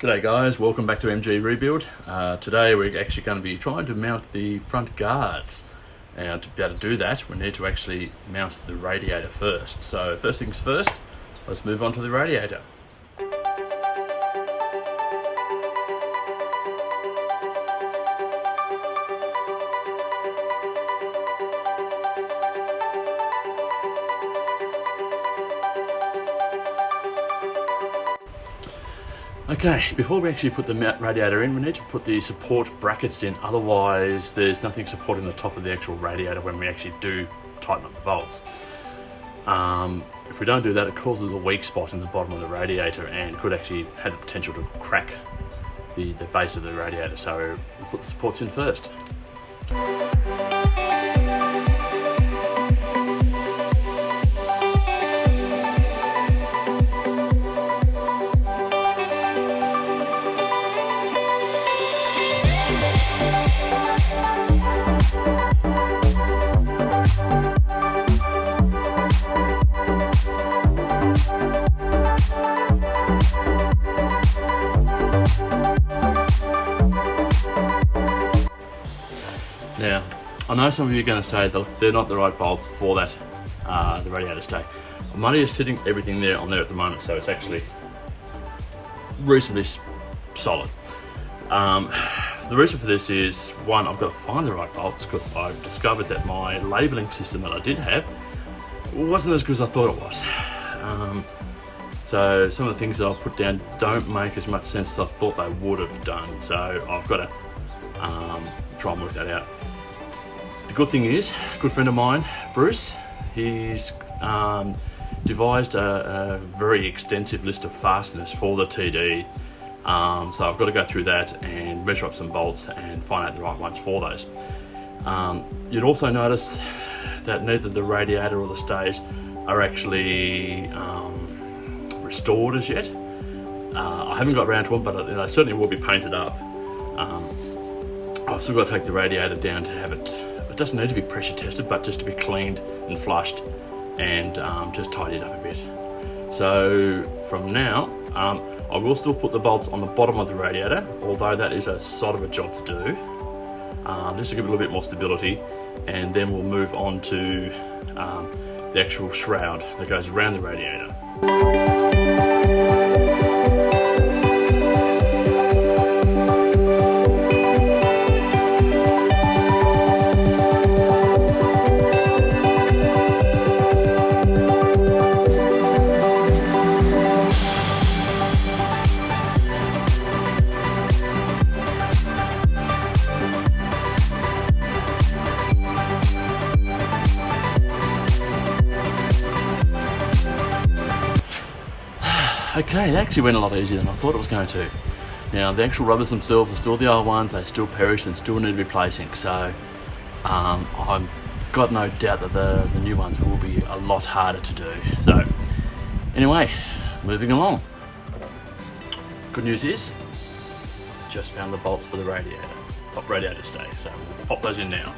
G'day guys, welcome back to MG Rebuild. Today we're actually going to be trying to mount the front guards. And to be able to do that, we need to actually mount the radiator first. So first things first, let's move on to the radiator. Okay, before we actually put the radiator in, we need to put the support brackets in, otherwise there's nothing supporting the top of the actual radiator when we actually do tighten up the bolts. If we don't do that, it causes a weak spot in the bottom of the radiator and could actually have the potential to crack the base of the radiator, so we'll put the supports in first. Now, I know some of you are going to say that they're not the right bolts for that, the radiator stay. I'm only just sitting everything there on there at the moment, so it's actually reasonably solid. The reason for this is, one, I've got to find the right bolts because I've discovered that my labelling system that I did have wasn't as good as I thought it was. So some of the things that I've put down don't make as much sense as I thought they would have done, so I've got to try and work that out. The good thing is, a good friend of mine, Bruce, he's devised a very extensive list of fasteners for the TD. So I've got to go through that and measure up some bolts and find out the right ones for those. You'd also notice that neither the radiator or the stays are actually restored as yet. I haven't got around to them, but they certainly will be painted up. I've still got to take the radiator down to have it doesn't need to be pressure tested, but just to be cleaned and flushed and just tidied up a bit. So from now, I will still put the bolts on the bottom of the radiator, although that is a sod of a job to do, just to give it a little bit more stability, and then we'll move on to the actual shroud that goes around the radiator. Okay, it actually went a lot easier than I thought it was going to. Now, the actual rubbers themselves are still the old ones, they still perish and still need replacing, so I've got no doubt that the new ones will be a lot harder to do. So, anyway, moving along. Good news is, just found the bolts for the radiator, top radiator stay, so we'll pop those in now.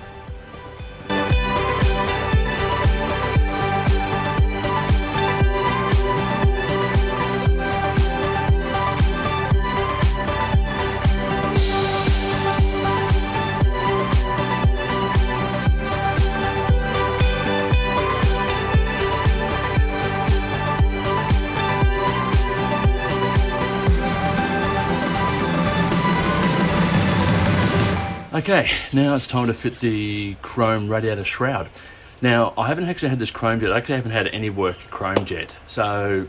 Okay, now it's time to fit the chrome radiator shroud. Now, I haven't actually had this chromed yet. I actually haven't had any work chromed yet. So,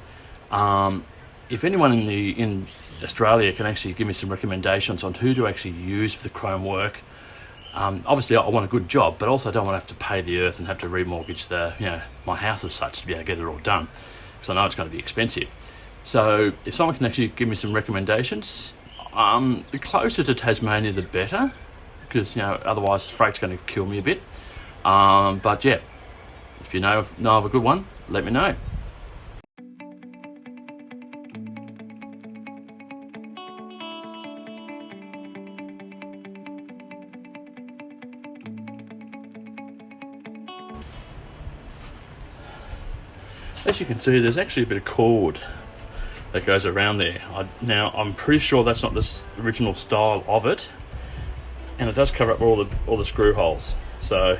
if anyone in Australia can actually give me some recommendations on who to actually use for the chrome work, obviously I want a good job, but also I don't want to have to pay the earth and have to remortgage my house as such to be able to get it all done, because I know it's going to be expensive. So, if someone can actually give me some recommendations, the closer to Tasmania the better, because otherwise freight's going to kill me a bit. But yeah, if you know of a good one, let me know. As you can see, there's actually a bit of cord that goes around there. Now I'm pretty sure that's not the original style of it, and it does cover up all the screw holes. So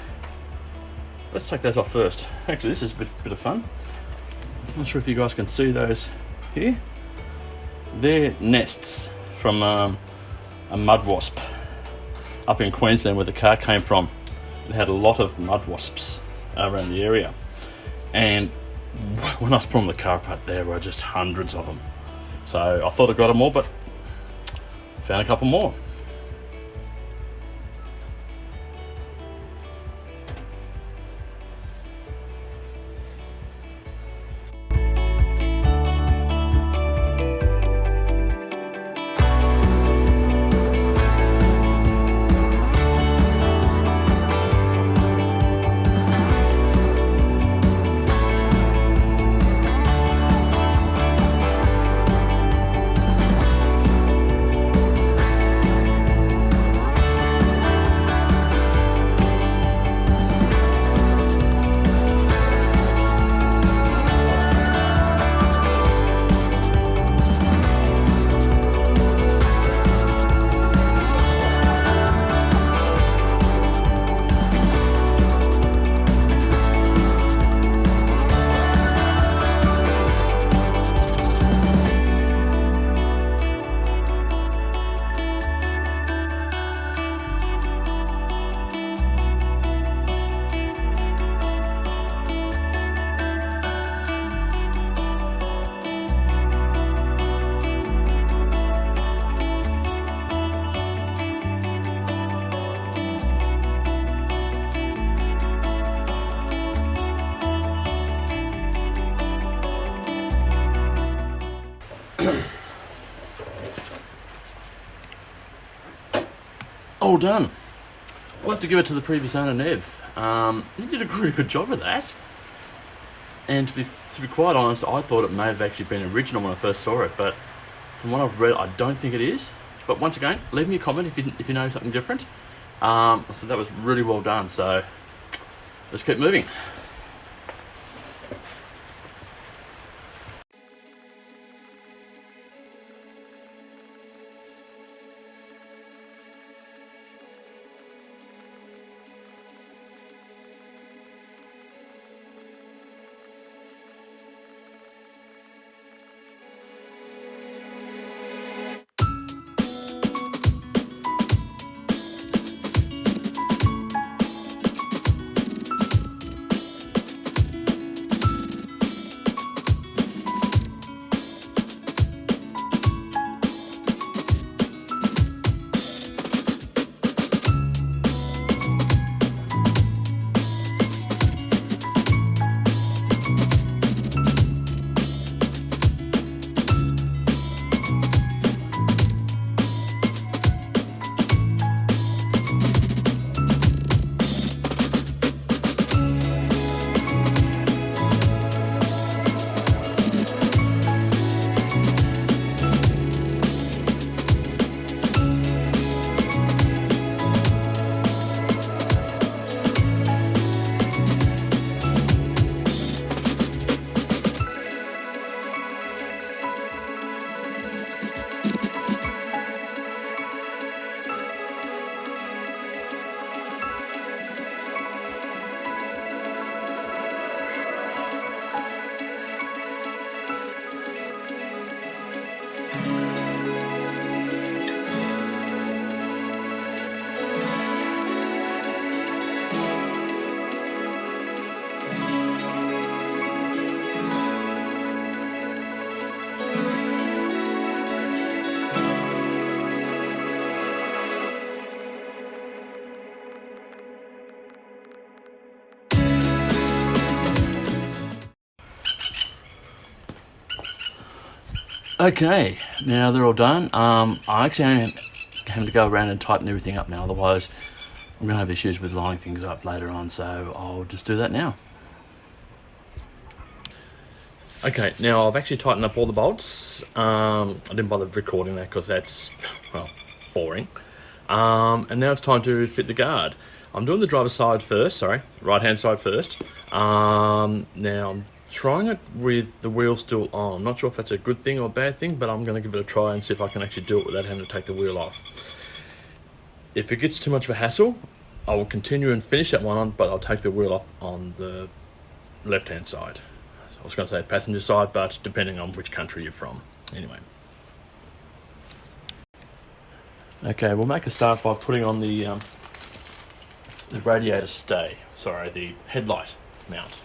let's take those off first. Actually, this is a bit of fun. I'm not sure if you guys can see those here. They're nests from a mud wasp up in Queensland, where the car came from. It had a lot of mud wasps around the area, and when I was pulling the car apart, there were just hundreds of them. So I thought I got them all, but found a couple more. All done. I'll have to give it to the previous owner, Nev. He did a really good job of that. And to be quite honest, I thought it may have actually been original when I first saw it, but from what I've read, I don't think it is. But once again, leave me a comment if you know something different. So that was really well done. So let's keep moving. Okay, now they're all done. I actually having to go around and tighten everything up now, otherwise I'm going to have issues with lining things up later on, so I'll just do that now. Okay, now I've actually tightened up all the bolts. I didn't bother recording that because that's, well, boring. And now it's time to fit the guard. I'm doing the driver's side first, right hand side first. Now I'm trying it with the wheel still on. I'm not sure if that's a good thing or a bad thing, but I'm going to give it a try and see if I can actually do it without having to take the wheel off. If it gets too much of a hassle, I will continue and finish that one on, but I'll take the wheel off on the left-hand side. I was going to say passenger side, but depending on which country you're from. Anyway. Okay, we'll make a start by putting on the radiator stay. Sorry, the headlight mount.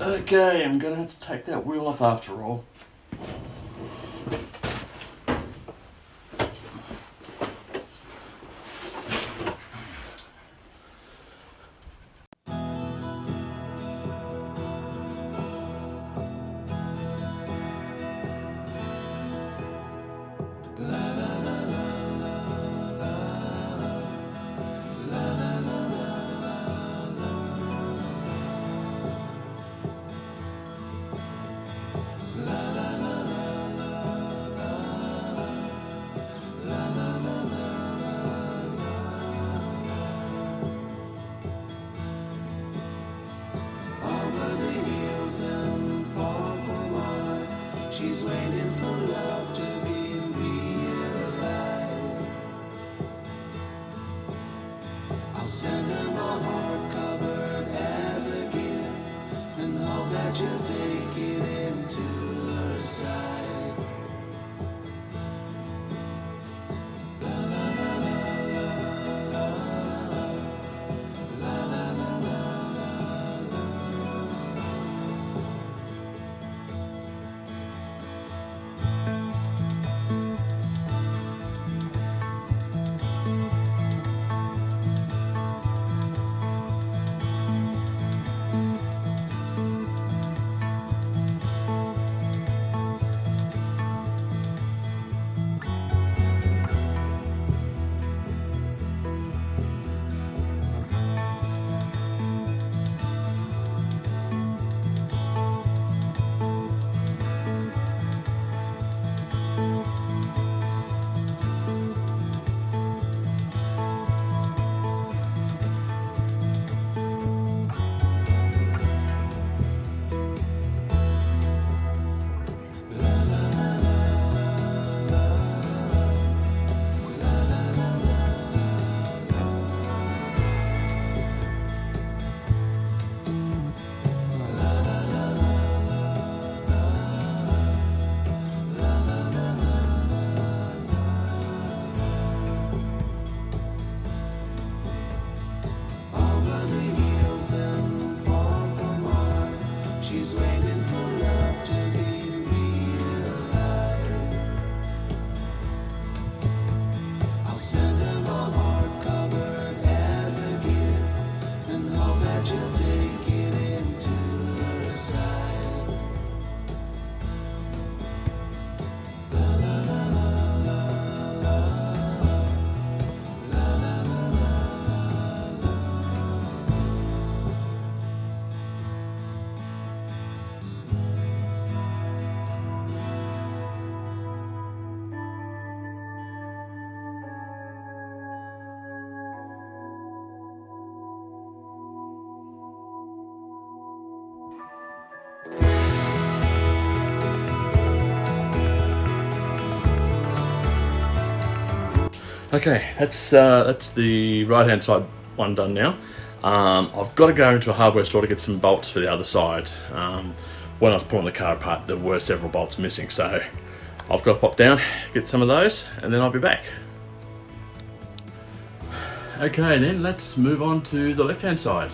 Okay, I'm going to have to take that wheel off after all. La love to be realized. I'll send her my heart covered as a gift and hope that you'll take it into her side. She's waiting for love to be realized. I'll send her my heart covered as a gift and hope that you'll take it into her side. La la la la la la la la la la. Okay, that's the right hand side one done now. I've got to go into a hardware store to get some bolts for the other side. When I was pulling the car apart, there were several bolts missing, so I've got to pop down, get some of those, and then I'll be back. Okay, then let's move on to the left hand side.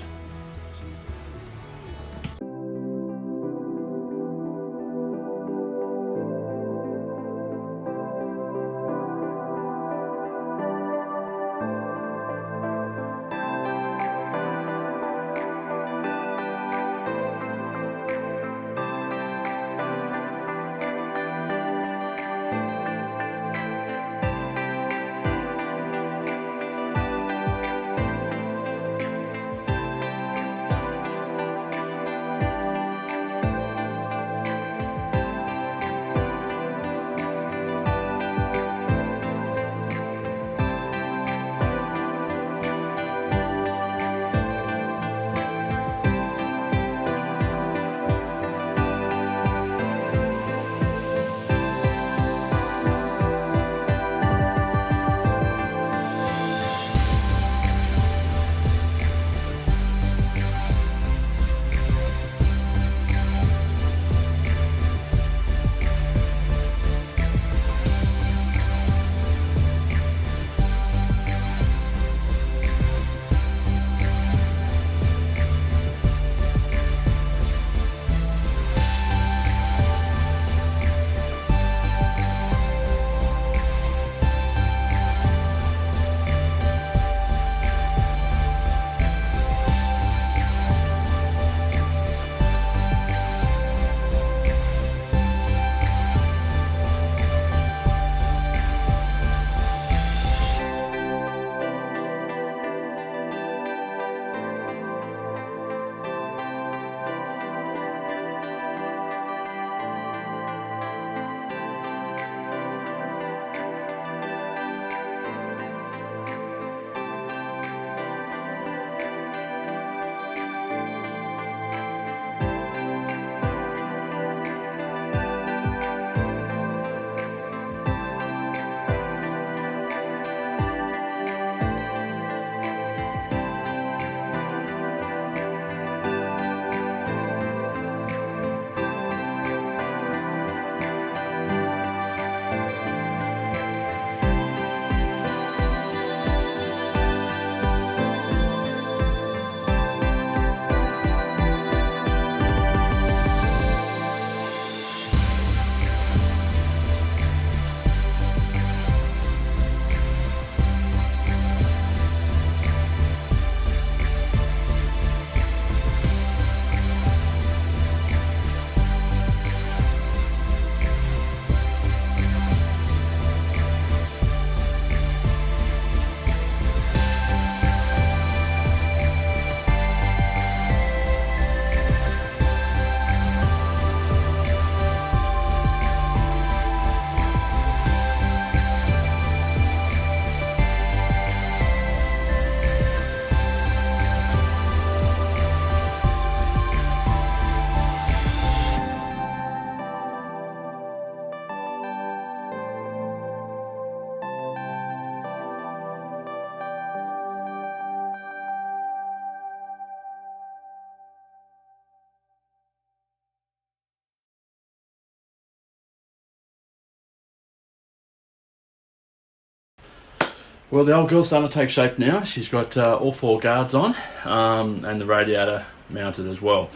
Well, the old girl's starting to take shape now. She's got all 4 guards on, and the radiator mounted as well.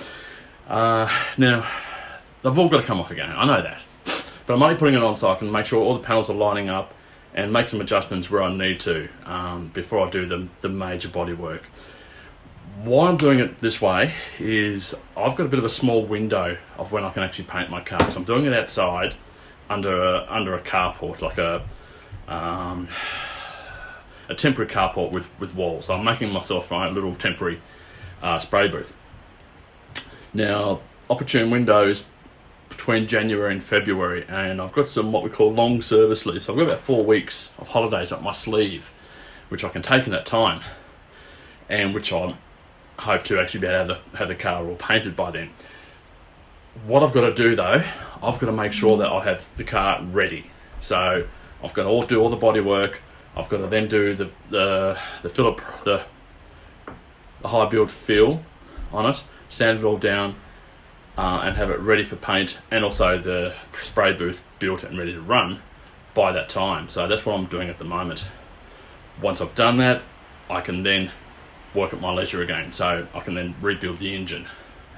Now, they've all got to come off again, I know that. But I'm only putting it on so I can make sure all the panels are lining up and make some adjustments where I need to before I do the major body work. Why I'm doing it this way is I've got a bit of a small window of when I can actually paint my car. So I'm doing it outside under a carport, like a temporary carport with walls. So I'm making myself a little temporary spray booth. Now, opportune windows between January and February, and I've got some what we call long service leave. So I've got about 4 weeks of holidays up my sleeve, which I can take in that time, and which I hope to actually be able to have the car all painted by then. What I've got to do though, I've got to make sure that I have the car ready. So I've got to do all the body work. I've got to then do the high build fill on it, sand it all down, and have it ready for paint, and also the spray booth built and ready to run by that time. So that's what I'm doing at the moment. Once I've done that, I can then work at my leisure again. So I can then rebuild the engine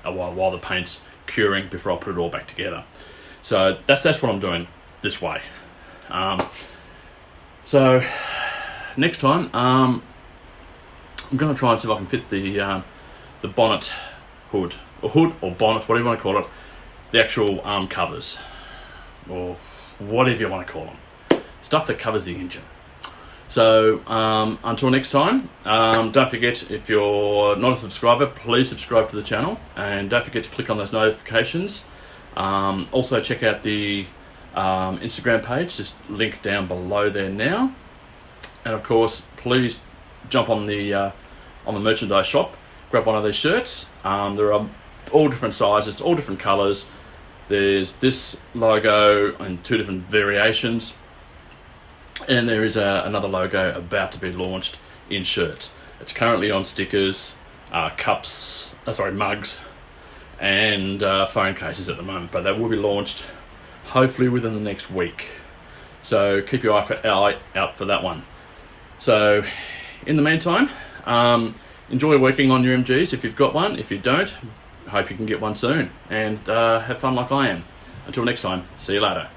while the paint's curing before I put it all back together. So that's what I'm doing this way. So next time, I'm going to try and see if I can fit the bonnet hood or bonnet, whatever you want to call it, the actual arm covers, or whatever you want to call them, stuff that covers the engine. So until next time, don't forget, if you're not a subscriber, please subscribe to the channel, and don't forget to click on those notifications. Also check out the Instagram page, just link down below there now. And of course, please jump on the merchandise shop, grab one of these shirts. There are all different sizes, all different colours. There's this logo and 2 different variations, and there is another logo about to be launched in shirts. It's currently on stickers, mugs, and phone cases at the moment, but they will be launched hopefully within the next week. So keep your eye out for that one. So in the meantime, enjoy working on your MGs if you've got one. If you don't, hope you can get one soon, and have fun like I am. Until next time, see you later.